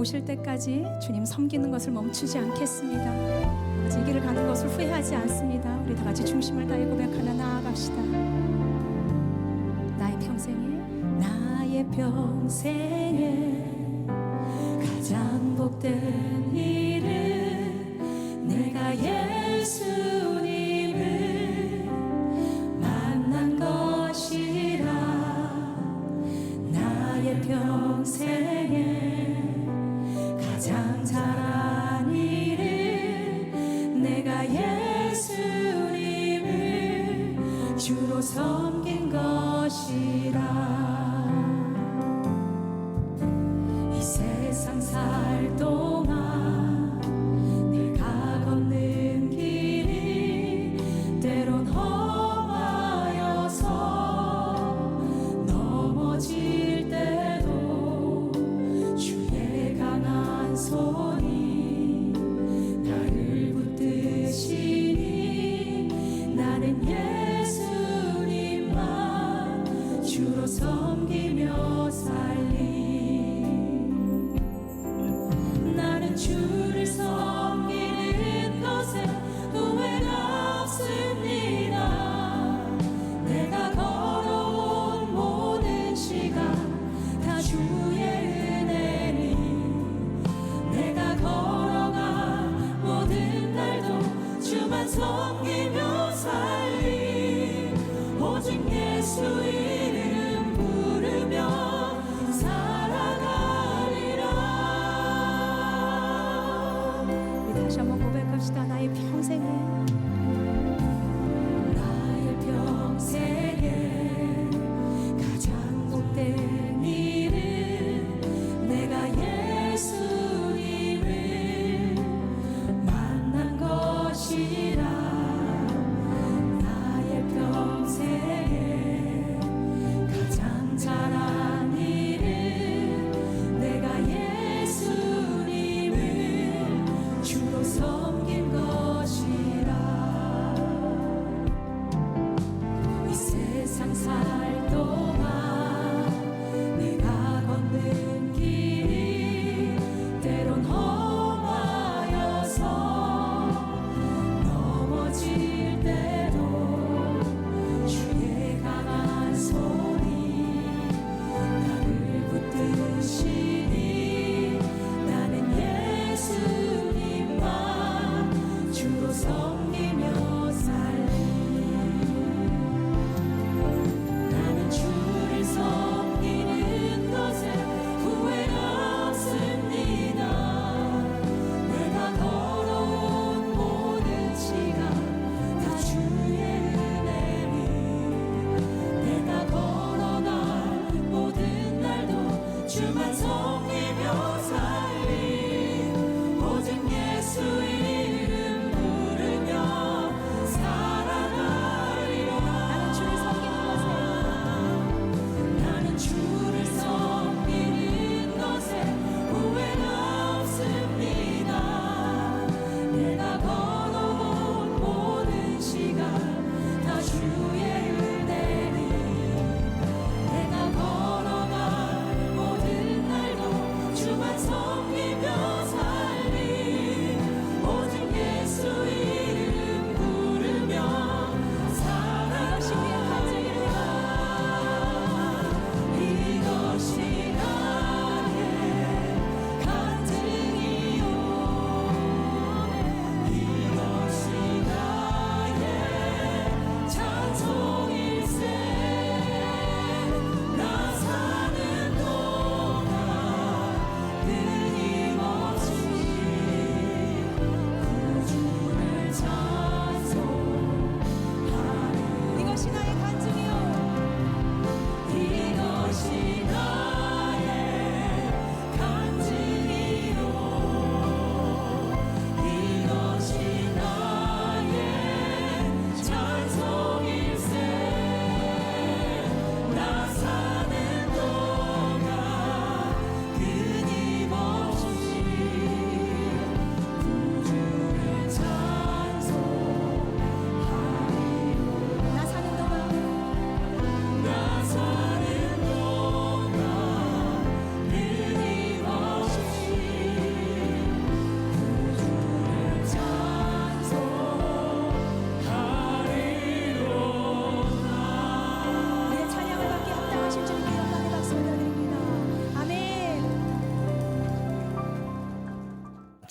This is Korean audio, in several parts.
오실 때까지 주님 섬기는 것을 멈추지 않겠습니다. 아버지 이 길을 가는 것을 후회하지 않습니다. 우리 다 같이 중심을 다해 고백하며 나아갑시다. 나의 평생에 가장 복된 일은 내가 예수님을 만난 것이라. 나의 평생에 가장 잘한 일은 내가 예수님을 주로 섬긴 것이라. 이 세상 살 동안 내가 걷는 길이 때론 험하여서 넘어질 때도 주의 강한 손이 나를 붙드시니 나는 예수님만 주로 섬기며 살리. 나는 주를 섬기는 것에 후회가 없습니다. 내가 걸어온 모든 시간 다 주의 은혜니 내가 걸어간 모든 날도 주만 섬기며 살리. 오직 예수 이름 부르며 살아가리라. 우리 다시 한번 고백합시다. 나의 평생에 가장 복된 일은 내가 예수님을 만난 것이라. 나의 평생에 가장 잘한 일은 내가 예수님을 주로 섬긴 것이라. 이 세상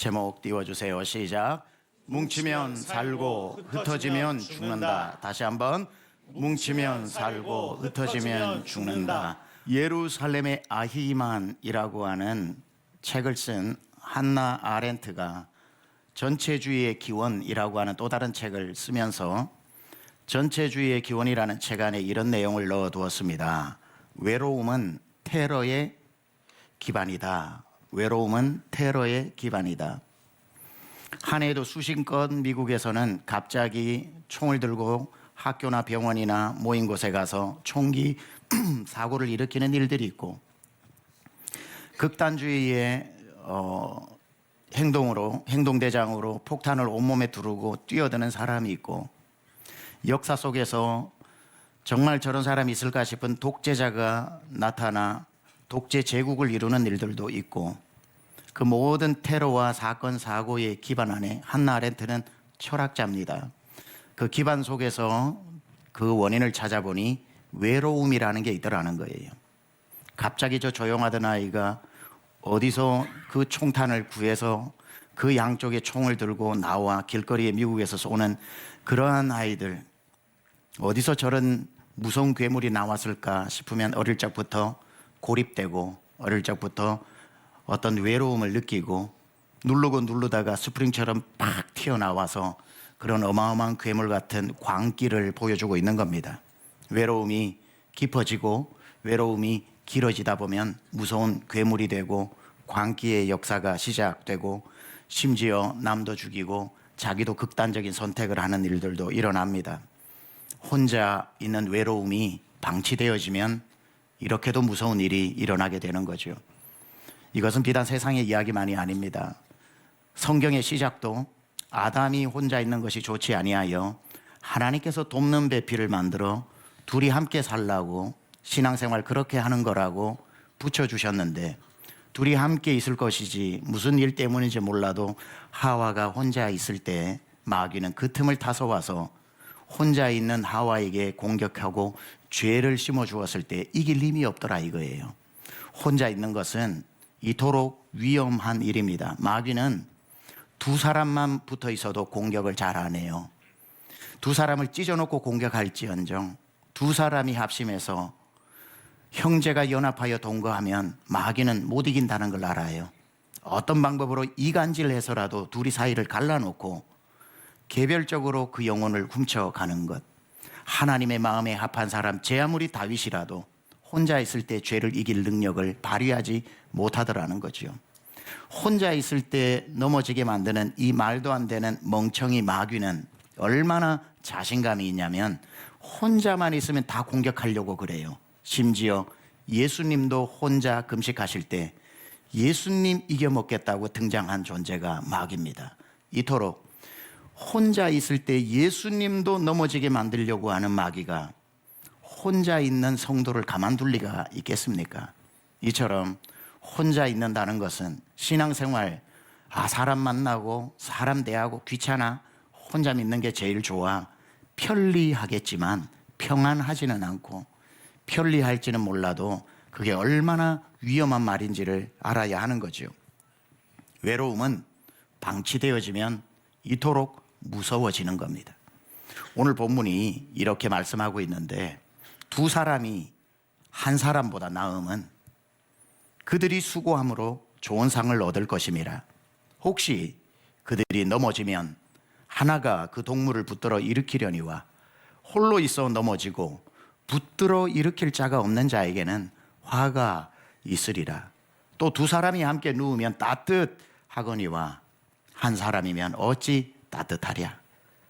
제목 띄워주세요. 시작. 뭉치면 살고 흩어지면 죽는다. 다시 한번. 뭉치면 살고 흩어지면 죽는다. 예루살렘의 아히만이라고 하는 책을 쓴 한나 아렌트가 전체주의의 기원이라고 하는 또 다른 책을 쓰면서 전체주의의 기원이라는 책 안에 이런 내용을 넣어두었습니다. 외로움은 테러의 기반이다. 외로움은 테러의 기반이다. 한 해에도 수십 건 미국에서는 갑자기 총을 들고 학교나 병원이나 모인 곳에 가서 총기 사고를 일으키는 일들이 있고, 극단주의의 행동대장으로 폭탄을 온몸에 두르고 뛰어드는 사람이 있고, 역사 속에서 정말 저런 사람이 있을까 싶은 독재자가 나타나 독재 제국을 이루는 일들도 있고, 그 모든 테러와 사건 사고의 기반 안에 한나 아렌트는 철학자입니다. 그 기반 속에서 그 원인을 찾아보니 외로움이라는 게 있더라는 거예요. 갑자기 저 조용하던 아이가 어디서 그 총탄을 구해서 그 양쪽에 총을 들고 나와 길거리에 미국에서 쏘는 그러한 아이들, 어디서 저런 무서운 괴물이 나왔을까 싶으면 어릴 적부터 고립되고 어릴 적부터 어떤 외로움을 느끼고 누르고 누르다가 스프링처럼 팍 튀어나와서 그런 어마어마한 괴물 같은 광기를 보여주고 있는 겁니다. 외로움이 깊어지고 외로움이 길어지다 보면 무서운 괴물이 되고 광기의 역사가 시작되고 심지어 남도 죽이고 자기도 극단적인 선택을 하는 일들도 일어납니다. 혼자 있는 외로움이 방치되어지면 이렇게도 무서운 일이 일어나게 되는 거죠. 이것은 비단 세상의 이야기만이 아닙니다. 성경의 시작도 아담이 혼자 있는 것이 좋지 아니하여 하나님께서 돕는 배필을 만들어 둘이 함께 살라고 신앙생활 그렇게 하는 거라고 붙여주셨는데, 둘이 함께 있을 것이지 무슨 일 때문인지 몰라도 하와가 혼자 있을 때 마귀는 그 틈을 타서 와서 혼자 있는 하와에게 공격하고 죄를 심어주었을 때 이길 힘이 없더라 이거예요. 혼자 있는 것은 이토록 위험한 일입니다. 마귀는 두 사람만 붙어 있어도 공격을 잘 안 해요. 두 사람을 찢어놓고 공격할지언정 두 사람이 합심해서 형제가 연합하여 동거하면 마귀는 못 이긴다는 걸 알아요. 어떤 방법으로 이간질해서라도 둘이 사이를 갈라놓고 개별적으로 그 영혼을 훔쳐가는 것. 하나님의 마음에 합한 사람, 제 아무리 다윗이라도 혼자 있을 때 죄를 이길 능력을 발휘하지 못하더라는 거죠. 혼자 있을 때 넘어지게 만드는 이 말도 안 되는 멍청이 마귀는 얼마나 자신감이 있냐면 혼자만 있으면 다 공격하려고 그래요. 심지어 예수님도 혼자 금식하실 때 예수님 이겨먹겠다고 등장한 존재가 마귀입니다. 이토록 혼자 있을 때 예수님도 넘어지게 만들려고 하는 마귀가 혼자 있는 성도를 가만둘 리가 있겠습니까? 이처럼 혼자 있는다는 것은 신앙생활, 사람 만나고 사람 대하고 귀찮아, 혼자 믿는 게 제일 좋아, 편리하겠지만 평안하지는 않고, 편리할지는 몰라도 그게 얼마나 위험한 말인지를 알아야 하는 거죠. 외로움은 방치되어지면 이토록 무서워지는 겁니다. 오늘 본문이 이렇게 말씀하고 있는데, 두 사람이 한 사람보다 나음은 그들이 수고함으로 좋은 상을 얻을 것임이라. 혹시 그들이 넘어지면 하나가 그 동물을 붙들어 일으키려니와 홀로 있어 넘어지고 붙들어 일으킬 자가 없는 자에게는 화가 있으리라. 또 두 사람이 함께 누우면 따뜻하거니와 한 사람이면 어찌 따뜻하랴.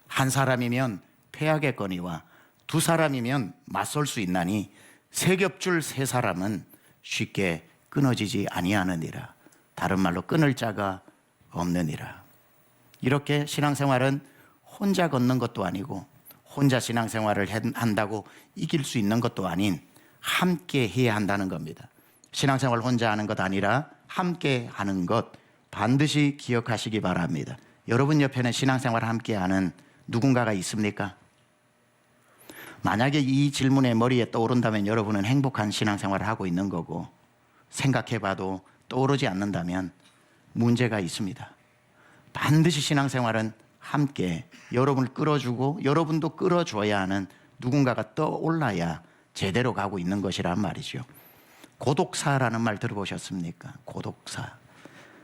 한 사람이면 패하겠거니와 두 사람이면 맞설 수 있나니 세 겹줄 세 사람은 쉽게 끊어지지 아니하느니라. 다른 말로 끊을 자가 없느니라. 이렇게 신앙생활은 혼자 걷는 것도 아니고 혼자 신앙생활을 한다고 이길 수 있는 것도 아닌 함께 해야 한다는 겁니다. 신앙생활 혼자 하는 것 아니라 함께 하는 것 반드시 기억하시기 바랍니다. 여러분 옆에는 신앙생활 함께 하는 누군가가 있습니까? 만약에 이 질문에 머리에 떠오른다면 여러분은 행복한 신앙생활을 하고 있는 거고, 생각해봐도 떠오르지 않는다면 문제가 있습니다. 반드시 신앙생활은 함께 여러분을 끌어주고 여러분도 끌어줘야 하는 누군가가 떠올라야 제대로 가고 있는 것이란 말이죠. 고독사라는 말 들어보셨습니까? 고독사.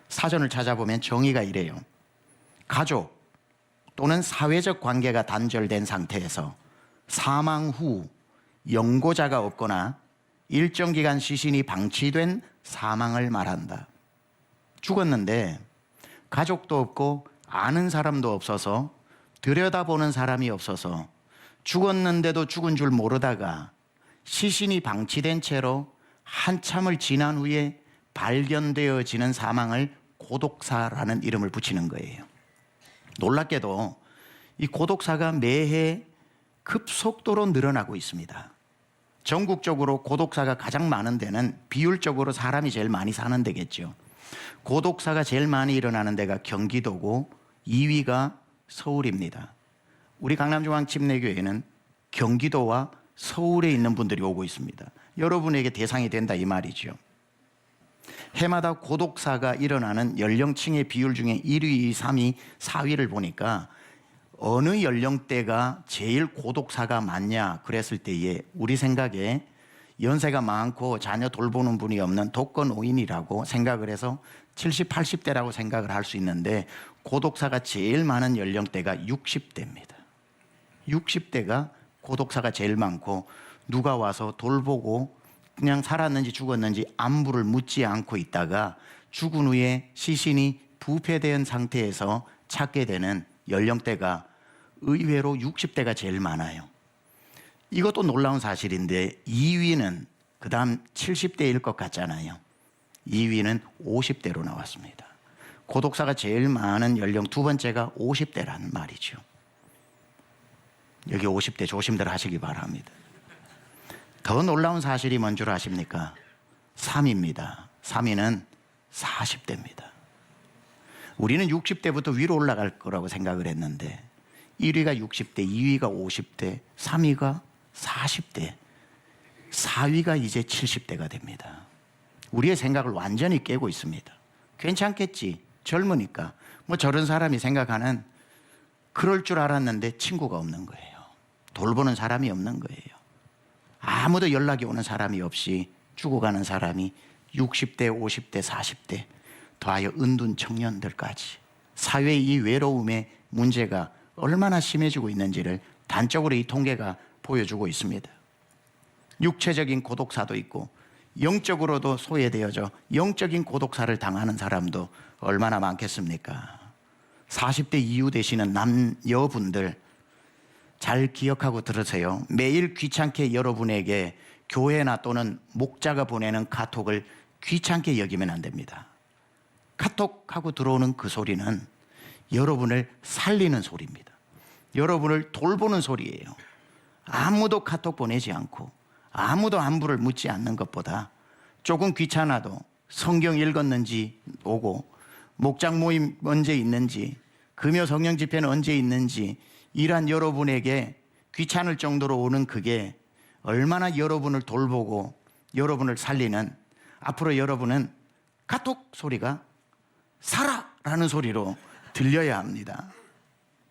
사전을 찾아보면 정의가 이래요. 가족 또는 사회적 관계가 단절된 상태에서 사망 후 영고자가 없거나 일정 기간 시신이 방치된 사망을 말한다. 죽었는데 가족도 없고 아는 사람도 없어서 들여다보는 사람이 없어서 죽었는데도 죽은 줄 모르다가 시신이 방치된 채로 한참을 지난 후에 발견되어지는 사망을 고독사라는 이름을 붙이는 거예요. 놀랍게도 이 고독사가 매해 급속도로 늘어나고 있습니다. 전국적으로 고독사가 가장 많은 데는 비율적으로 사람이 제일 많이 사는 데겠죠. 고독사가 제일 많이 일어나는 데가 경기도고 2위가 서울입니다. 우리 강남중앙침례교회는 경기도와 서울에 있는 분들이 오고 있습니다. 여러분에게 대상이 된다 이 말이죠. 해마다 고독사가 일어나는 연령층의 비율 중에 1위, 2위, 3위, 4위를 보니까 어느 연령대가 제일 고독사가 많냐 그랬을 때에 우리 생각에 연세가 많고 자녀 돌보는 분이 없는 독거노인이라고 생각을 해서 70, 80대라고 생각을 할 수 있는데 고독사가 제일 많은 연령대가 60대입니다. 60대가 고독사가 제일 많고 누가 와서 돌보고 그냥 살았는지 죽었는지 안부를 묻지 않고 있다가 죽은 후에 시신이 부패된 상태에서 찾게 되는 연령대가 의외로 60대가 제일 많아요. 이것도 놀라운 사실인데 2위는 그 다음 70대일 것 같잖아요. 2위는 50대로 나왔습니다. 고독사가 제일 많은 연령 두 번째가 50대라는 말이죠. 여기 50대 조심들 하시기 바랍니다. 더 놀라운 사실이 뭔 줄 아십니까? 3위입니다. 3위는 40대입니다. 우리는 60대부터 위로 올라갈 거라고 생각을 했는데 1위가 60대, 2위가 50대, 3위가 40대, 4위가 이제 70대가 됩니다. 우리의 생각을 완전히 깨고 있습니다. 괜찮겠지, 젊으니까. 뭐 저런 사람이 생각하는 그럴 줄 알았는데 친구가 없는 거예요. 돌보는 사람이 없는 거예요. 아무도 연락이 오는 사람이 없이 죽어가는 사람이 60대, 50대, 40대, 더하여 은둔 청년들까지 사회의 이 외로움의 문제가 얼마나 심해지고 있는지를 단적으로 이 통계가 보여주고 있습니다. 육체적인 고독사도 있고 영적으로도 소외되어져 영적인 고독사를 당하는 사람도 얼마나 많겠습니까? 40대 이후 되시는 남여분들 잘 기억하고 들으세요. 매일 귀찮게 여러분에게 교회나 또는 목자가 보내는 카톡을 귀찮게 여기면 안 됩니다. 카톡하고 들어오는 그 소리는 여러분을 살리는 소리입니다. 여러분을 돌보는 소리예요. 아무도 카톡 보내지 않고 아무도 안부를 묻지 않는 것보다 조금 귀찮아도 성경 읽었는지 보고 목장 모임 언제 있는지 금요 성령 집회는 언제 있는지 이란 여러분에게 귀찮을 정도로 오는 그게 얼마나 여러분을 돌보고 여러분을 살리는, 앞으로 여러분은 카톡 소리가 살아라는 소리로 들려야 합니다.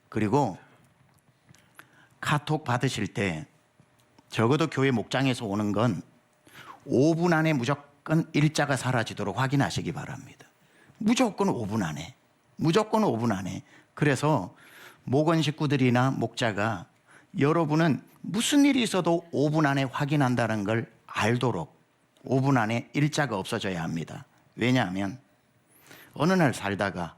그리고 카톡 받으실 때 적어도 교회 목장에서 오는 건 5분 안에 무조건 일자가 사라지도록 확인하시기 바랍니다. 무조건 5분 안에. 무조건 5분 안에. 그래서 목원 식구들이나 목자가 여러분은 무슨 일이 있어도 5분 안에 확인한다는 걸 알도록 5분 안에 일자가 없어져야 합니다. 왜냐하면 어느 날 살다가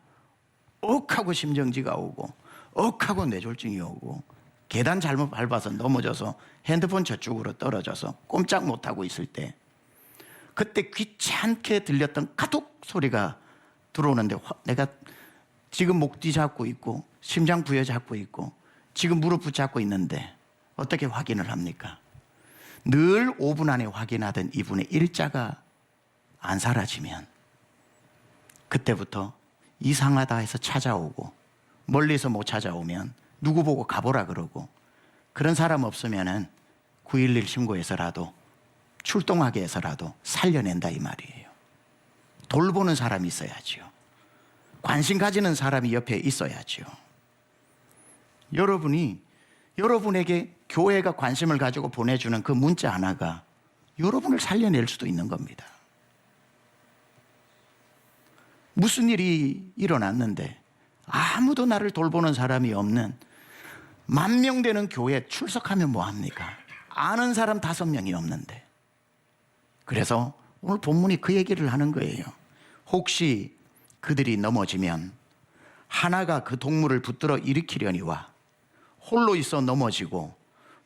억하고 심정지가 오고 억하고 뇌졸중이 오고 계단 잘못 밟아서 넘어져서 핸드폰 저쪽으로 떨어져서 꼼짝 못하고 있을 때 그때 귀찮게 들렸던 카톡 소리가 들어오는데 내가 지금 목 뒤잡고 있고 심장 부여잡고 있고 지금 무릎 붙잡고 있는데 어떻게 확인을 합니까? 늘 5분 안에 확인하던 이분의 일자가 안 사라지면 그때부터 이상하다 해서 찾아오고 멀리서 못 찾아오면 누구 보고 가보라 그러고 그런 사람 없으면은 911 신고해서라도 출동하게 해서라도 살려낸다 이 말이에요. 돌보는 사람이 있어야죠. 관심 가지는 사람이 옆에 있어야죠. 여러분에게 교회가 관심을 가지고 보내주는 그 문자 하나가 여러분을 살려낼 수도 있는 겁니다. 무슨 일이 일어났는데 아무도 나를 돌보는 사람이 없는 10,000명 되는 교회에 출석하면 뭐합니까? 아는 사람 5명이 없는데. 그래서 오늘 본문이 그 얘기를 하는 거예요. 혹시 그들이 넘어지면 하나가 그 동물을 붙들어 일으키려니와 홀로 있어 넘어지고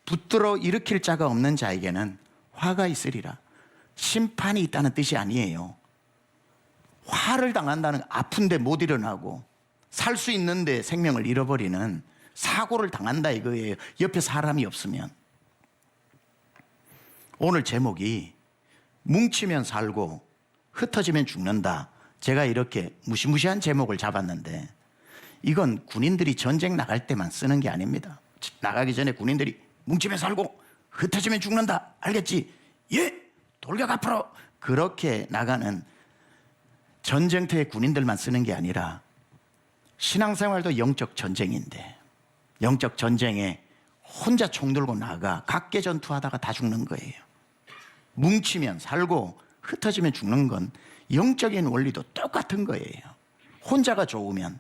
붙들어 일으킬 자가 없는 자에게는 화가 있으리라. 심판이 있다는 뜻이 아니에요. 화를 당한다는, 아픈데 못 일어나고 살 수 있는데 생명을 잃어버리는 사고를 당한다 이거예요. 옆에 사람이 없으면. 오늘 제목이 뭉치면 살고 흩어지면 죽는다. 제가 이렇게 무시무시한 제목을 잡았는데 이건 군인들이 전쟁 나갈 때만 쓰는 게 아닙니다. 나가기 전에 군인들이 뭉치면 살고 흩어지면 죽는다. 알겠지? 예! 돌격 앞으로! 그렇게 나가는 전쟁터의 군인들만 쓰는 게 아니라 신앙생활도 영적 전쟁인데, 영적 전쟁에 혼자 총 들고 나가 각계 전투하다가 다 죽는 거예요. 뭉치면 살고 흩어지면 죽는 건 영적인 원리도 똑같은 거예요. 혼자가 좋으면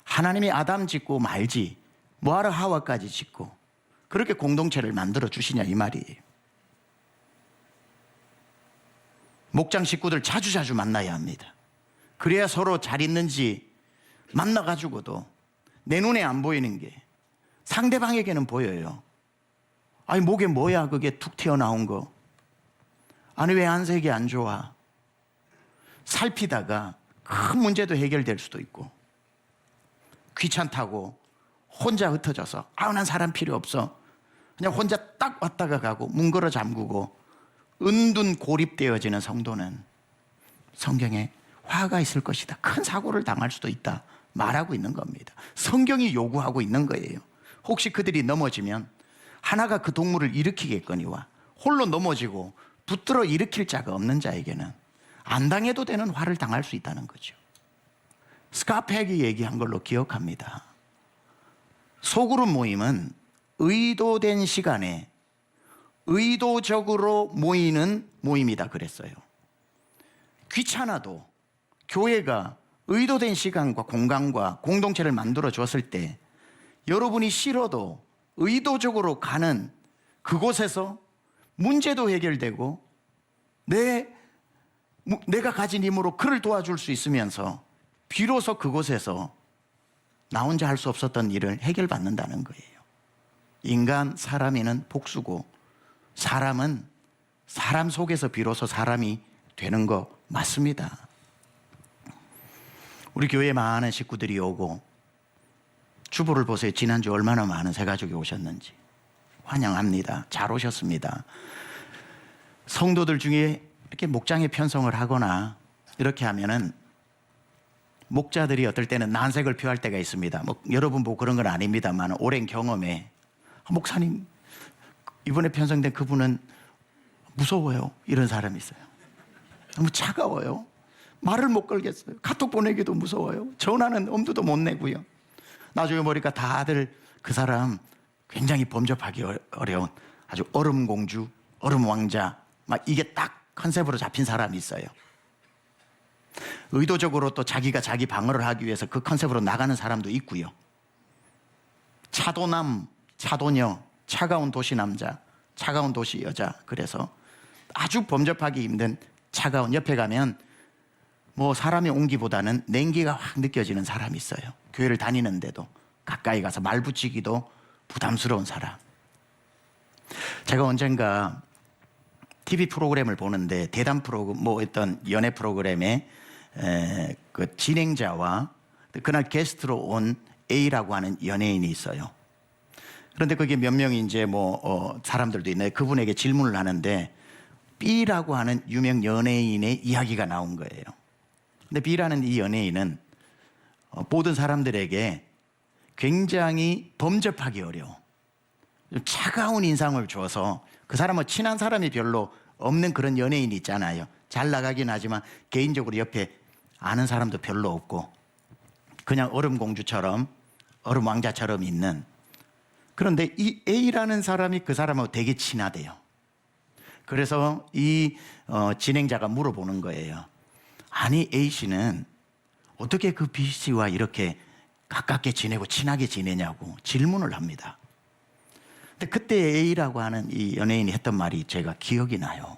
하나님이 아담 짓고 말지 뭐하러 하와까지 짓고 그렇게 공동체를 만들어 주시냐 이 말이에요. 목장 식구들 자주자주 만나야 합니다. 그래야 서로 잘 있는지 만나가지고도 내 눈에 안 보이는 게 상대방에게는 보여요. 아니 목에 뭐야 그게 툭 튀어나온 거. 아니 왜 안색이 안 좋아. 살피다가 큰 문제도 해결될 수도 있고, 귀찮다고 혼자 흩어져서 난 사람 필요 없어 그냥 혼자 딱 왔다가 가고 문 걸어 잠그고 은둔 고립되어지는 성도는 성경에 화가 있을 것이다, 큰 사고를 당할 수도 있다 말하고 있는 겁니다. 성경이 요구하고 있는 거예요. 혹시 그들이 넘어지면 하나가 그 동물을 일으키겠거니와 홀로 넘어지고 붙들어 일으킬 자가 없는 자에게는 안 당해도 되는 화를 당할 수 있다는 거죠. 스카펙이 얘기한 걸로 기억합니다. 소그룹 모임은 의도된 시간에 의도적으로 모이는 모임이다 그랬어요. 귀찮아도 교회가 의도된 시간과 공간과 공동체를 만들어 줬을 때 여러분이 싫어도 의도적으로 가는 그곳에서 문제도 해결되고 내가 가진 힘으로 그를 도와줄 수 있으면서 비로소 그곳에서 나 혼자 할 수 없었던 일을 해결받는다는 거예요. 인간, 사람이는 복수고 사람은 사람 속에서 비로소 사람이 되는 거 맞습니다. 우리 교회에 많은 식구들이 오고 주보를 보세요. 지난주 얼마나 많은 새가족이 오셨는지. 환영합니다. 잘 오셨습니다. 성도들 중에 이렇게 목장에 편성을 하거나 이렇게 하면은 목자들이 어떨 때는 난색을 표할 때가 있습니다. 여러분 보고 그런 건 아닙니다만 오랜 경험에 목사님 이번에 편성된 그분은 무서워요. 이런 사람이 있어요. 너무 차가워요. 말을 못 걸겠어요. 카톡 보내기도 무서워요. 전화는 엄두도 못 내고요. 나중에 보니까 다들 그 사람 굉장히 범접하기 어려운 아주 얼음공주, 얼음왕자 막 이게 딱 컨셉으로 잡힌 사람이 있어요. 의도적으로 또 자기가 자기 방어를 하기 위해서 그 컨셉으로 나가는 사람도 있고요. 차도남, 차도녀, 차가운 도시 남자, 차가운 도시 여자. 그래서 아주 범접하기 힘든 차가운, 옆에 가면 뭐 사람의 온기보다는 냉기가 확 느껴지는 사람이 있어요. 교회를 다니는데도 가까이 가서 말 붙이기도 부담스러운 사람. 제가 언젠가 TV 프로그램을 보는데 대담 프로그램, 뭐 어떤 연애 프로그램에 그 진행자와 그날 게스트로 온 A라고 하는 연예인이 있어요. 그런데 거기에 몇 명이 이제 사람들도 있는데 그분에게 질문을 하는데 B라고 하는 유명 연예인의 이야기가 나온 거예요. 근데 B라는 이 연예인은 모든 사람들에게 굉장히 범접하기 어려워. 차가운 인상을 줘서 그 사람은 친한 사람이 별로 없는 그런 연예인이 있잖아요. 잘 나가긴 하지만 개인적으로 옆에 아는 사람도 별로 없고 그냥 얼음 공주처럼 얼음 왕자처럼 있는. 그런데 이 A라는 사람이 그 사람하고 되게 친하대요. 그래서 이 진행자가 물어보는 거예요. 아니 A씨는 어떻게 그 B씨와 이렇게 가깝게 지내고 친하게 지내냐고 질문을 합니다. 근데 그때 A라고 하는 이 연예인이 했던 말이 제가 기억이 나요.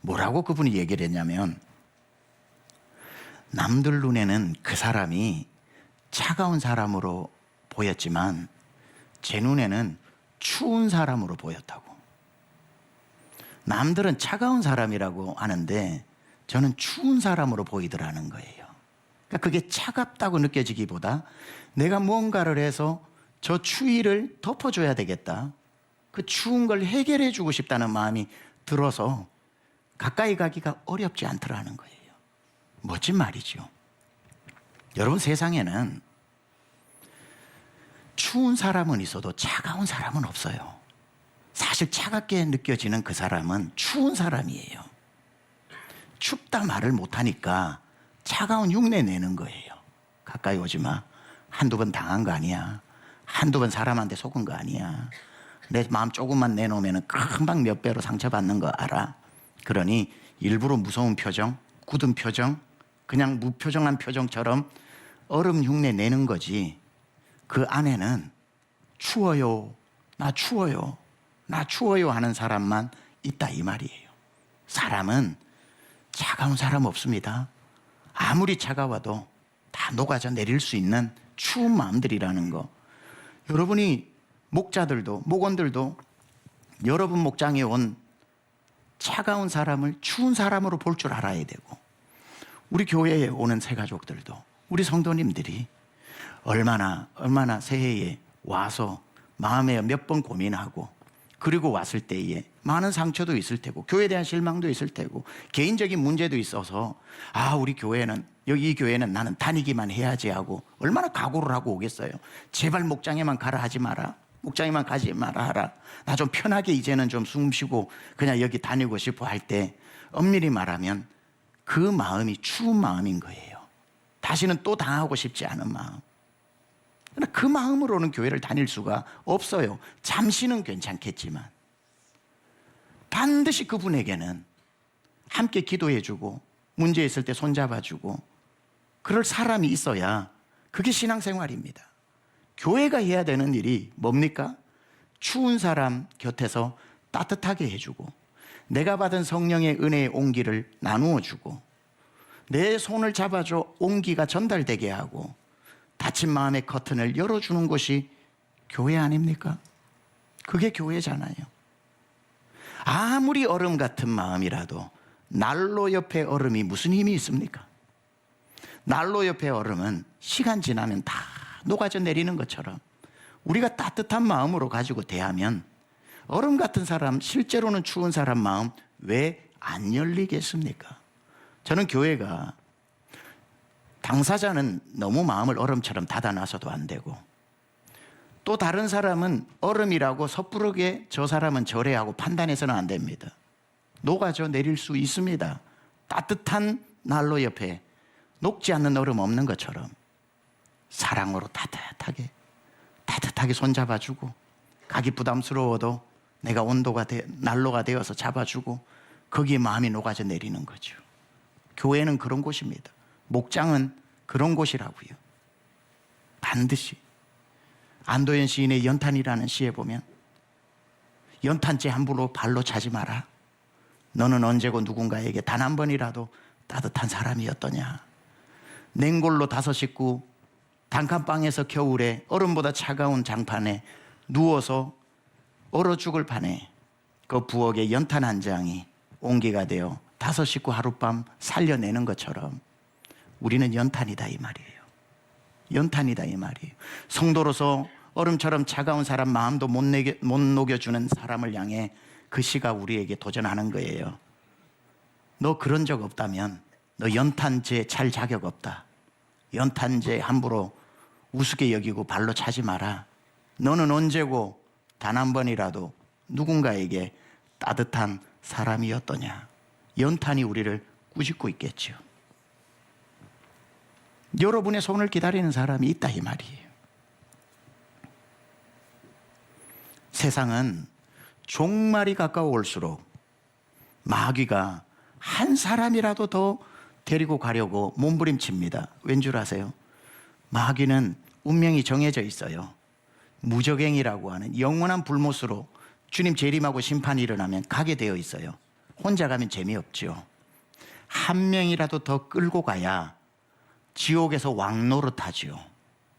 뭐라고 그분이 얘기를 했냐면, 남들 눈에는 그 사람이 차가운 사람으로 보였지만 제 눈에는 추운 사람으로 보였다고. 남들은 차가운 사람이라고 하는데 저는 추운 사람으로 보이더라는 거예요. 그러니까 그게 차갑다고 느껴지기보다 내가 뭔가를 해서 저 추위를 덮어줘야 되겠다, 그 추운 걸 해결해 주고 싶다는 마음이 들어서 가까이 가기가 어렵지 않더라는 거예요. 멋진 말이죠. 여러분, 세상에는 추운 사람은 있어도 차가운 사람은 없어요. 사실 차갑게 느껴지는 그 사람은 추운 사람이에요. 춥다 말을 못하니까 차가운 흉내 내는 거예요. 가까이 오지 마. 한두 번 당한 거 아니야. 한두 번 사람한테 속은 거 아니야. 내 마음 조금만 내놓으면 금방 몇 배로 상처받는 거 알아. 그러니 일부러 무서운 표정, 굳은 표정, 그냥 무표정한 표정처럼 얼음 흉내 내는 거지, 그 안에는 추워요, 나 추워요, 나 추워요 하는 사람만 있다 이 말이에요. 사람은 차가운 사람 없습니다. 아무리 차가워도 다 녹아져 내릴 수 있는 추운 마음들이라는 거. 여러분이 목자들도, 목원들도 여러분 목장에 온 차가운 사람을 추운 사람으로 볼 줄 알아야 되고, 우리 교회에 오는 새가족들도, 우리 성도님들이 얼마나 새해에 와서 마음에 몇 번 고민하고, 그리고 왔을 때에 많은 상처도 있을 테고, 교회에 대한 실망도 있을 테고, 개인적인 문제도 있어서 우리 교회는, 여기 이 교회는 나는 다니기만 해야지 하고 얼마나 각오를 하고 오겠어요. 제발 목장에만 가라 하지 마라, 목장에만 가지 마라 하라, 나 좀 편하게 이제는 좀 숨 쉬고 그냥 여기 다니고 싶어 할 때, 엄밀히 말하면 그 마음이 추운 마음인 거예요. 다시는 또 당하고 싶지 않은 마음. 그러나 그 마음으로는 교회를 다닐 수가 없어요. 잠시는 괜찮겠지만 반드시 그분에게는 함께 기도해주고 문제 있을 때 손잡아주고 그럴 사람이 있어야 그게 신앙생활입니다. 교회가 해야 되는 일이 뭡니까? 추운 사람 곁에서 따뜻하게 해주고, 내가 받은 성령의 은혜의 온기를 나누어 주고, 내 손을 잡아줘 온기가 전달되게 하고, 닫힌 마음의 커튼을 열어주는 것이 교회 아닙니까? 그게 교회잖아요. 아무리 얼음 같은 마음이라도 난로 옆에 얼음이 무슨 힘이 있습니까? 난로 옆에 얼음은 시간 지나면 다 녹아져 내리는 것처럼 우리가 따뜻한 마음으로 가지고 대하면 얼음 같은 사람, 실제로는 추운 사람 마음 왜 안 열리겠습니까? 저는 교회가, 당사자는 너무 마음을 얼음처럼 닫아놔서도 안 되고, 또 다른 사람은 얼음이라고 섣부르게 저 사람은 저래하고 판단해서는 안 됩니다. 녹아져 내릴 수 있습니다. 따뜻한 난로 옆에 녹지 않는 얼음 없는 것처럼 사랑으로 따뜻하게 손잡아주고, 가기 부담스러워도 내가 난로가 되어서 잡아주고, 거기에 마음이 녹아져 내리는 거죠. 교회는 그런 곳입니다. 목장은 그런 곳이라고요. 반드시. 안도현 시인의 연탄이라는 시에 보면, 연탄재 함부로 발로 차지 마라. 너는 언제고 누군가에게 단 한 번이라도 따뜻한 사람이었더냐. 냉골로 5 식구 단칸방에서 겨울에 얼음보다 차가운 장판에 누워서 얼어 죽을 판에 그 부엌에 연탄 한 장이 온기가 되어 5 식구 하룻밤 살려내는 것처럼 우리는 연탄이다 이 말이에요. 연탄이다 이 말이에요. 성도로서 얼음처럼 차가운 사람 마음도 못 녹여주는 사람을 향해 그 시가 우리에게 도전하는 거예요. 너 그런 적 없다면 너 연탄재 찰 자격 없다. 연탄재 함부로 우습게 여기고 발로 차지 마라. 너는 언제고 단 한 번이라도 누군가에게 따뜻한 사람이었더냐. 연탄이 우리를 꾸짖고 있겠죠. 여러분의 손을 기다리는 사람이 있다 이 말이에요. 세상은 종말이 가까워올수록 마귀가 한 사람이라도 더 데리고 가려고 몸부림칩니다. 왠 줄 아세요? 마귀는 운명이 정해져 있어요. 무적행이라고 하는 영원한 불못으로 주님 재림하고 심판이 일어나면 가게 되어 있어요. 혼자 가면 재미없죠. 한 명이라도 더 끌고 가야 지옥에서 왕노릇하죠.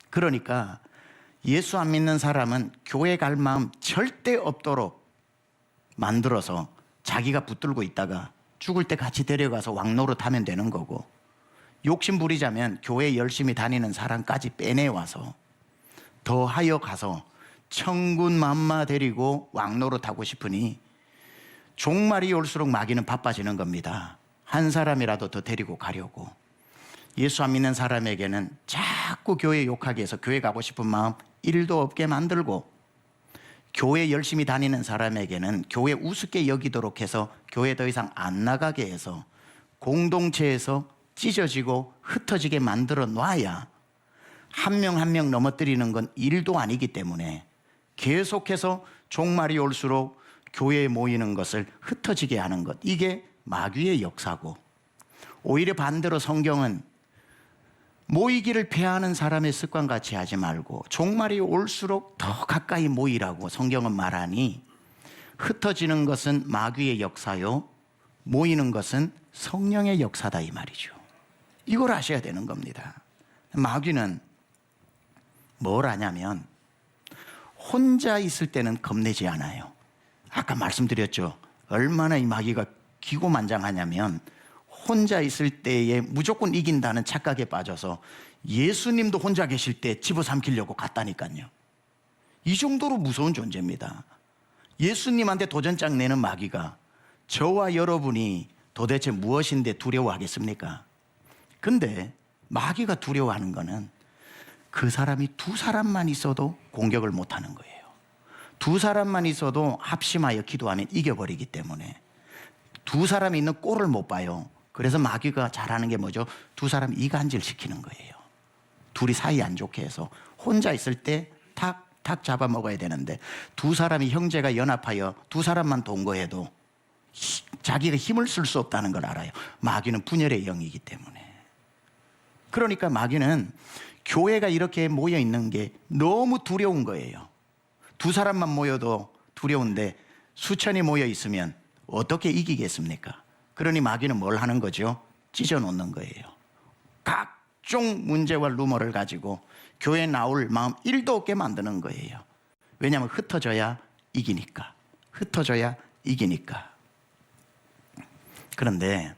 그러니까 예수 안 믿는 사람은 교회 갈 마음 절대 없도록 만들어서 자기가 붙들고 있다가 죽을 때 같이 데려가서 왕노릇하면 되는 거고, 욕심 부리자면 교회 열심히 다니는 사람까지 빼내와서 더 하여 가서 천군 만마 데리고 왕노릇하고 싶으니 종말이 올수록 마귀는 바빠지는 겁니다. 한 사람이라도 더 데리고 가려고. 예수 안 믿는 사람에게는 자꾸 교회 욕하게 해서 교회 가고 싶은 마음 1도 없게 만들고, 교회 열심히 다니는 사람에게는 교회 우습게 여기도록 해서 교회 더 이상 안 나가게 해서 공동체에서 찢어지고 흩어지게 만들어 놔야 한 명 한 명 넘어뜨리는 건 일도 아니기 때문에 계속해서 종말이 올수록 교회에 모이는 것을 흩어지게 하는 것, 이게 마귀의 역사고, 오히려 반대로 성경은 모이기를 패하는 사람의 습관같이 하지 말고 종말이 올수록 더 가까이 모이라고 성경은 말하니, 흩어지는 것은 마귀의 역사요, 모이는 것은 성령의 역사다 이 말이죠. 이걸 아셔야 되는 겁니다. 마귀는 뭘 하냐면 혼자 있을 때는 겁내지 않아요. 아까 말씀드렸죠. 얼마나 이 마귀가 기고만장하냐면 혼자 있을 때에 무조건 이긴다는 착각에 빠져서 예수님도 혼자 계실 때 집어삼키려고 갔다니까요. 이 정도로 무서운 존재입니다. 예수님한테 도전장 내는 마귀가 저와 여러분이 도대체 무엇인데 두려워하겠습니까? 근데 마귀가 두려워하는 거는 그 사람이 두 사람만 있어도 공격을 못하는 거예요. 두 사람만 있어도 합심하여 기도하면 이겨버리기 때문에 두 사람이 있는 꼴을 못 봐요. 그래서 마귀가 잘하는 게 뭐죠? 두 사람 이간질 시키는 거예요. 둘이 사이 안 좋게 해서 혼자 있을 때 탁 잡아먹어야 되는데 두 사람이 형제가 연합하여 두 사람만 동거해도 자기가 힘을 쓸 수 없다는 걸 알아요. 마귀는 분열의 영이기 때문에. 그러니까 마귀는 교회가 이렇게 모여 있는 게 너무 두려운 거예요. 두 사람만 모여도 두려운데 수천이 모여 있으면 어떻게 이기겠습니까? 그러니 마귀는 뭘 하는 거죠? 찢어 놓는 거예요. 각종 문제와 루머를 가지고 교회에 나올 마음 1도 없게 만드는 거예요. 왜냐하면 흩어져야 이기니까. 흩어져야 이기니까. 그런데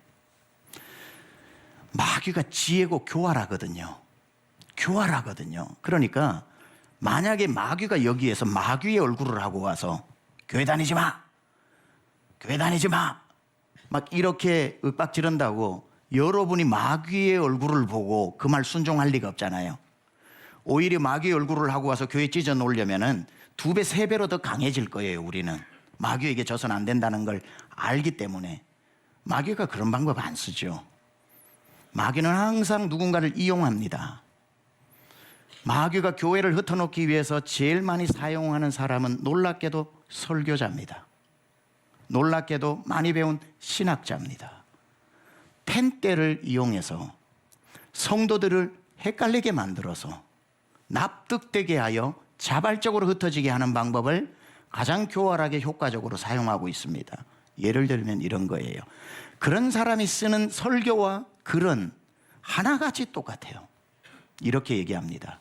마귀가 지혜고 교활하거든요. 교활하거든요. 그러니까 만약에 마귀가 여기에서 마귀의 얼굴을 하고 와서 교회 다니지 마, 교회 다니지 마, 막 이렇게 윽박지른다고 여러분이 마귀의 얼굴을 보고 그 말 순종할 리가 없잖아요. 오히려 마귀의 얼굴을 하고 와서 교회 찢어 놓으려면은 2배, 3배로 더 강해질 거예요. 우리는 마귀에게 져서는 안 된다는 걸 알기 때문에. 마귀가 그런 방법 안 쓰죠. 마귀는 항상 누군가를 이용합니다. 마귀가 교회를 흩어놓기 위해서 제일 많이 사용하는 사람은 놀랍게도 설교자입니다. 놀랍게도 많이 배운 신학자입니다. 펜대를 이용해서 성도들을 헷갈리게 만들어서 납득되게 하여 자발적으로 흩어지게 하는 방법을 가장 교활하게 효과적으로 사용하고 있습니다. 예를 들면 이런 거예요. 그런 사람이 쓰는 설교와 글은 하나같이 똑같아요. 이렇게 얘기합니다.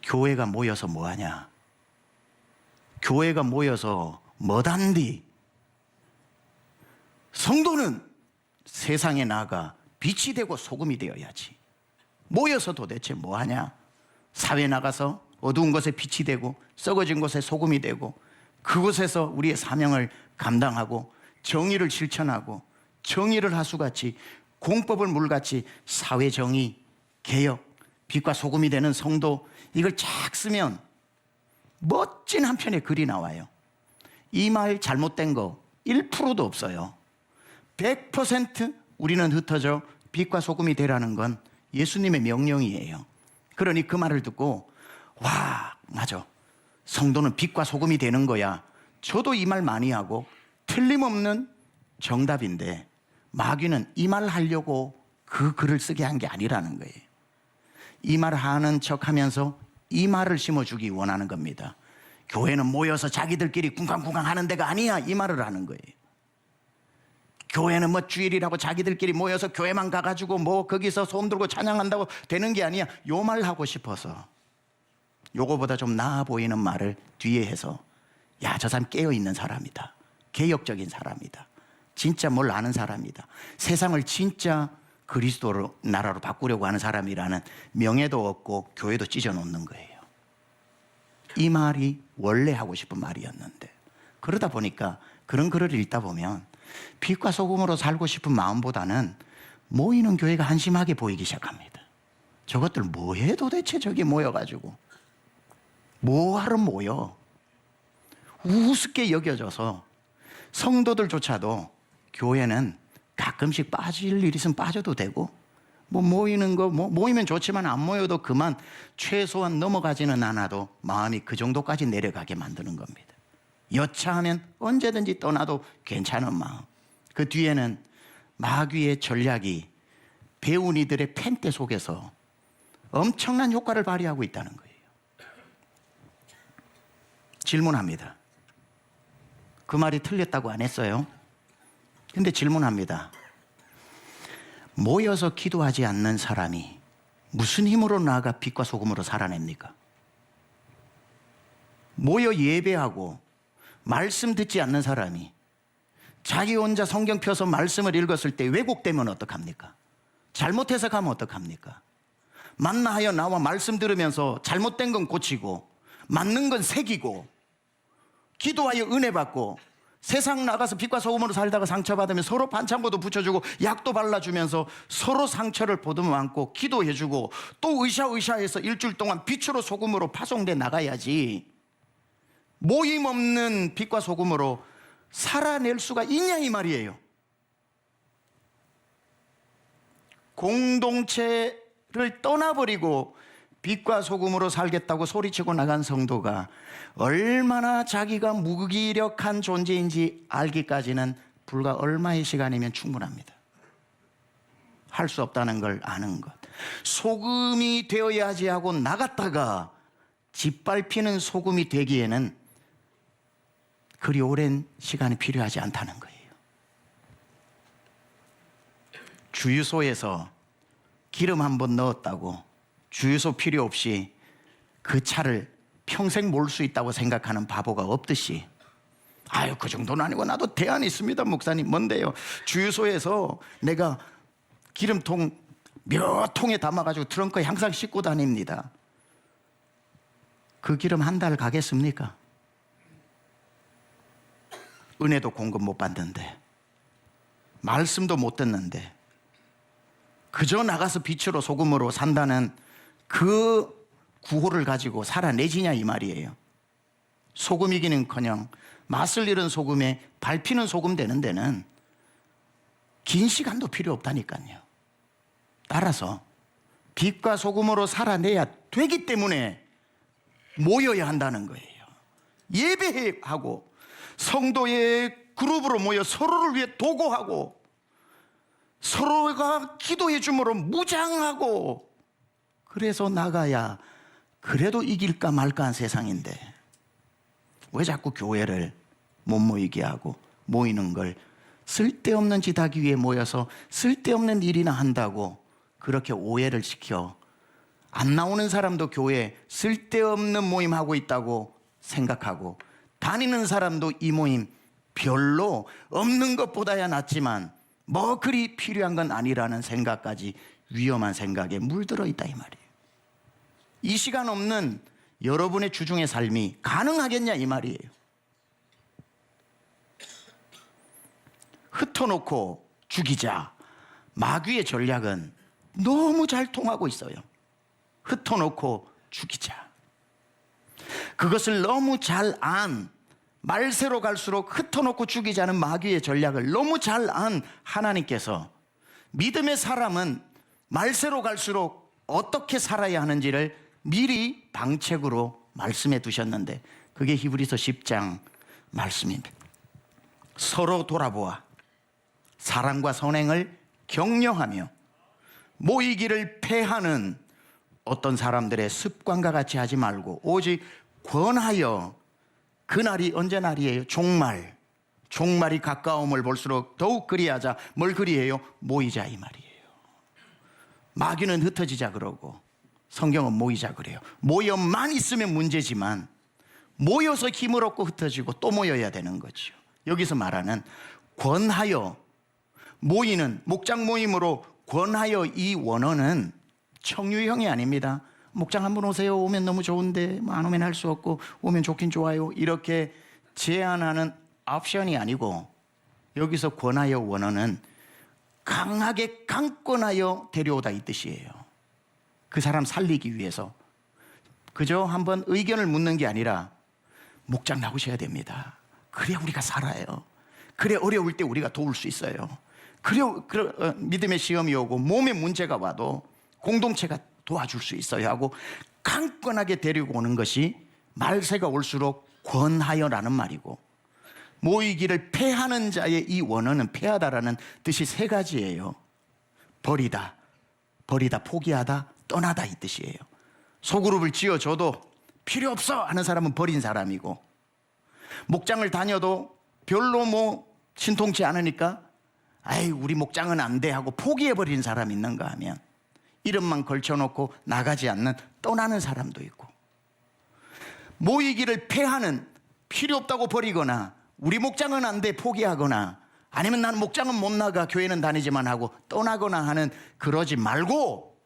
교회가 모여서 뭐하냐? 교회가 모여서 뭐단디? 성도는 세상에 나가 빛이 되고 소금이 되어야지. 모여서 도대체 뭐하냐? 사회 나가서 어두운 곳에 빛이 되고 썩어진 곳에 소금이 되고 그곳에서 우리의 사명을 감당하고 정의를 실천하고 정의를 하수같이 공법을 물같이 사회정의, 개혁, 빛과 소금이 되는 성도, 이걸 쫙 쓰면 멋진 한 편의 글이 나와요. 이 말 잘못된 거 1%도 없어요. 100% 우리는 흩어져 빛과 소금이 되라는 건 예수님의 명령이에요. 그러니 그 말을 듣고 와, 맞아. 성도는 빛과 소금이 되는 거야. 저도 이 말 많이 하고 틀림없는 정답인데 마귀는 이 말 하려고 그 글을 쓰게 한 게 아니라는 거예요. 이 말 하는 척하면서 이 말을 심어주기 원하는 겁니다. 교회는 모여서 자기들끼리 쿵쾅쿵쾅 하는 데가 아니야, 이 말을 하는 거예요. 교회는 뭐 주일이라고 자기들끼리 모여서 교회만 가가지고 뭐 거기서 손 들고 찬양한다고 되는 게 아니야. 요 말 하고 싶어서 요거보다 좀 나아 보이는 말을 뒤에 해서 야, 저 사람 깨어있는 사람이다. 개혁적인 사람이다. 진짜 뭘 아는 사람이다. 세상을 진짜 그리스도로 나라로 바꾸려고 하는 사람이라는 명예도 얻고 교회도 찢어놓는 거예요. 이 말이 원래 하고 싶은 말이었는데 그러다 보니까 그런 글을 읽다 보면 빛과 소금으로 살고 싶은 마음보다는 모이는 교회가 한심하게 보이기 시작합니다. 저것들 뭐해 도대체 저기 모여가지고 뭐하러 모여. 우습게 여겨져서 성도들조차도 교회는 가끔씩 빠질 일 있으면 빠져도 되고 뭐 모이는 거 모이면 좋지만 안 모여도 그만 최소한 넘어가지는 않아도 마음이 그 정도까지 내려가게 만드는 겁니다. 여차하면 언제든지 떠나도 괜찮은 마음. 그 뒤에는 마귀의 전략이 배운 이들의 펜대 속에서 엄청난 효과를 발휘하고 있다는 거예요. 질문합니다. 그 말이 틀렸다고 안 했어요. 근데 질문합니다. 모여서 기도하지 않는 사람이 무슨 힘으로 나아가 빛과 소금으로 살아냅니까? 모여 예배하고 말씀 듣지 않는 사람이 자기 혼자 성경 펴서 말씀을 읽었을 때 왜곡되면 어떡합니까? 잘못 해석하면 어떡합니까? 만나하여 나와 말씀 들으면서 잘못된 건 고치고 맞는 건 새기고 기도하여 은혜 받고 세상 나가서 빛과 소금으로 살다가 상처받으면 서로 반창고도 붙여주고 약도 발라주면서 서로 상처를 보듬어 안고 기도해주고 또 으쌰으쌰해서 일주일 동안 빛으로 소금으로 파송돼 나가야지 모임 없는 빛과 소금으로 살아낼 수가 있냐 이 말이에요. 공동체를 떠나버리고 빛과 소금으로 살겠다고 소리치고 나간 성도가 얼마나 자기가 무기력한 존재인지 알기까지는 불과 얼마의 시간이면 충분합니다. 할 수 없다는 걸 아는 것. 소금이 되어야지 하고 나갔다가 짓밟히는 소금이 되기에는 그리 오랜 시간이 필요하지 않다는 거예요. 주유소에서 기름 한 번 넣었다고 주유소 필요 없이 그 차를 평생 몰 수 있다고 생각하는 바보가 없듯이 아유 그 정도는 아니고 나도 대안이 있습니다 목사님. 뭔데요? 주유소에서 내가 기름통 몇 통에 담아가지고 트렁크에 항상 싣고 다닙니다. 그 기름 한 달 가겠습니까? 은혜도 공급 못 받는데 말씀도 못 듣는데 그저 나가서 빛으로 소금으로 산다는 그 구호를 가지고 살아내지냐 이 말이에요. 소금이기는커녕 맛을 잃은 소금에 밟히는 소금 되는 데는 긴 시간도 필요 없다니까요. 따라서 빛과 소금으로 살아내야 되기 때문에 모여야 한다는 거예요. 예배하고 성도의 그룹으로 모여 서로를 위해 도구하고 서로가 기도해 줌으로 무장하고 그래서 나가야 그래도 이길까 말까한 세상인데 왜 자꾸 교회를 못 모이게 하고 모이는 걸 쓸데없는 짓 하기 위해 모여서 쓸데없는 일이나 한다고 그렇게 오해를 시켜 안 나오는 사람도 교회에 쓸데없는 모임 하고 있다고 생각하고 다니는 사람도 이 모임 별로 없는 것보다야 낫지만 뭐 그리 필요한 건 아니라는 생각까지 위험한 생각에 물들어 있다 이 말이에요. 이 시간 없는 여러분의 주중의 삶이 가능하겠냐 이 말이에요. 흩어놓고 죽이자. 마귀의 전략은 너무 잘 통하고 있어요. 흩어놓고 죽이자. 그것을 너무 잘 안, 말세로 갈수록 흩어놓고 죽이자는 마귀의 전략을 너무 잘 안 하나님께서 믿음의 사람은 말세로 갈수록 어떻게 살아야 하는지를 미리 방책으로 말씀해 두셨는데 그게 히브리서 10장 말씀입니다. 서로 돌아보아 사랑과 선행을 격려하며 모이기를 패하는 어떤 사람들의 습관과 같이 하지 말고 오직 권하여, 그날이 언제 날이에요? 종말이 가까움을 볼수록 더욱 그리하자. 뭘 그리해요? 모이자 이 말이에요. 마귀는 흩어지자 그러고 성경은 모이자 그래요. 모여만 있으면 문제지만 모여서 힘을 얻고 흩어지고 또 모여야 되는 거죠. 여기서 말하는 권하여 모이는 목장 모임으로 권하여 이 원어는 청유형이 아닙니다. 목장 한번 오세요. 오면 너무 좋은데 안 오면 할 수 없고 오면 좋긴 좋아요. 이렇게 제안하는 옵션이 아니고 여기서 권하여 원어는 강하게 강권하여 데려오다 이 뜻이에요. 그 사람 살리기 위해서 그저 한번 의견을 묻는 게 아니라 목장 나오셔야 됩니다. 그래야 우리가 살아요. 그래 어려울 때 우리가 도울 수 있어요. 그래 믿음의 시험이 오고 몸에 문제가 와도 공동체가 도와줄 수 있어야 하고 강권하게 데리고 오는 것이 말세가 올수록 권하여라는 말이고 모이기를 패하는 자의 이 원어는 패하다라는 뜻이 세 가지예요. 버리다, 포기하다, 떠나다 이 뜻이에요. 소그룹을 지어줘도 필요 없어 하는 사람은 버린 사람이고 목장을 다녀도 별로 신통치 않으니까 아이 우리 목장은 안 돼 하고 포기해버린 사람이 있는가 하면 이름만 걸쳐놓고 나가지 않는 떠나는 사람도 있고 모이기를 패하는 필요 없다고 버리거나 우리 목장은 안 돼 포기하거나 아니면 나는 목장은 못 나가 교회는 다니지만 하고 떠나거나 하는 그러지 말고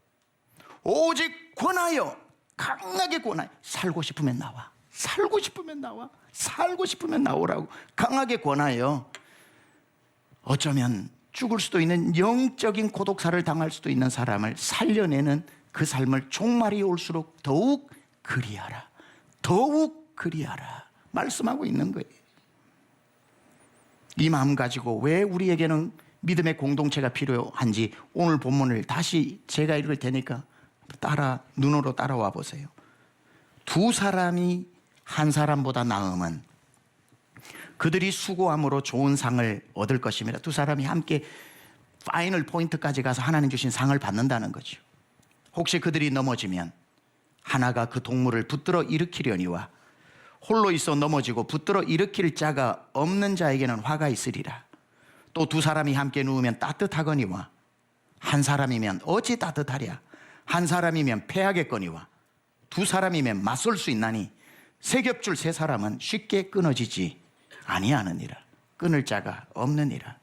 오직 권하여 강하게 권하여 살고 싶으면 나와 살고 싶으면 나오라고 강하게 권하여 어쩌면 죽을 수도 있는 영적인 고독사를 당할 수도 있는 사람을 살려내는 그 삶을 종말이 올수록 더욱 그리하라 말씀하고 있는 거예요. 이 마음 가지고 왜 우리에게는 믿음의 공동체가 필요한지 오늘 본문을 다시 제가 읽을 테니까 눈으로 따라와 보세요. 두 사람이 한 사람보다 나음은 그들이 수고함으로 좋은 상을 얻을 것입니다. 두 사람이 함께 파이널 포인트까지 가서 하나님 주신 상을 받는다는 거죠. 혹시 그들이 넘어지면 하나가 그 동물을 붙들어 일으키려니와 홀로 있어 넘어지고 붙들어 일으킬 자가 없는 자에게는 화가 있으리라. 또 두 사람이 함께 누우면 따뜻하거니와 한 사람이면 어찌 따뜻하랴. 한 사람이면 패하겠거니와 두 사람이면 맞설 수 있나니 세 겹줄 세 사람은 쉽게 끊어지지 아니하느니라. 끊을 자가 없느니라.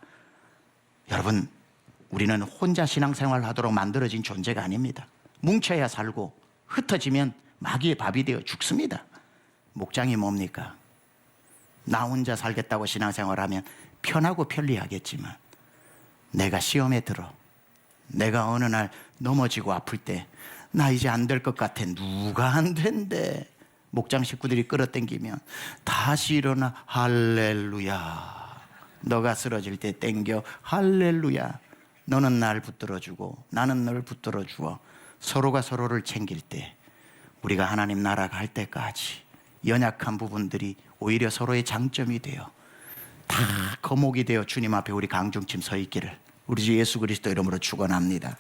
여러분, 우리는 혼자 신앙생활 하도록 만들어진 존재가 아닙니다. 뭉쳐야 살고 흩어지면 마귀의 밥이 되어 죽습니다. 목장이 뭡니까? 나 혼자 살겠다고 신앙생활하면 편하고 편리하겠지만 내가 시험에 들어 내가 어느 날 넘어지고 아플 때 나 이제 안 될 것 같아. 누가 안 된대. 목장 식구들이 끌어당기면 다시 일어나 할렐루야. 너가 쓰러질 때 땡겨 할렐루야. 너는 날 붙들어주고 나는 널 붙들어주어 서로가 서로를 챙길 때 우리가 하나님 나라 갈 때까지 연약한 부분들이 오히려 서로의 장점이 되어 다 거목이 되어 주님 앞에 우리 강중침 서 있기를 우리 주 예수 그리스도 이름으로 축원합니다.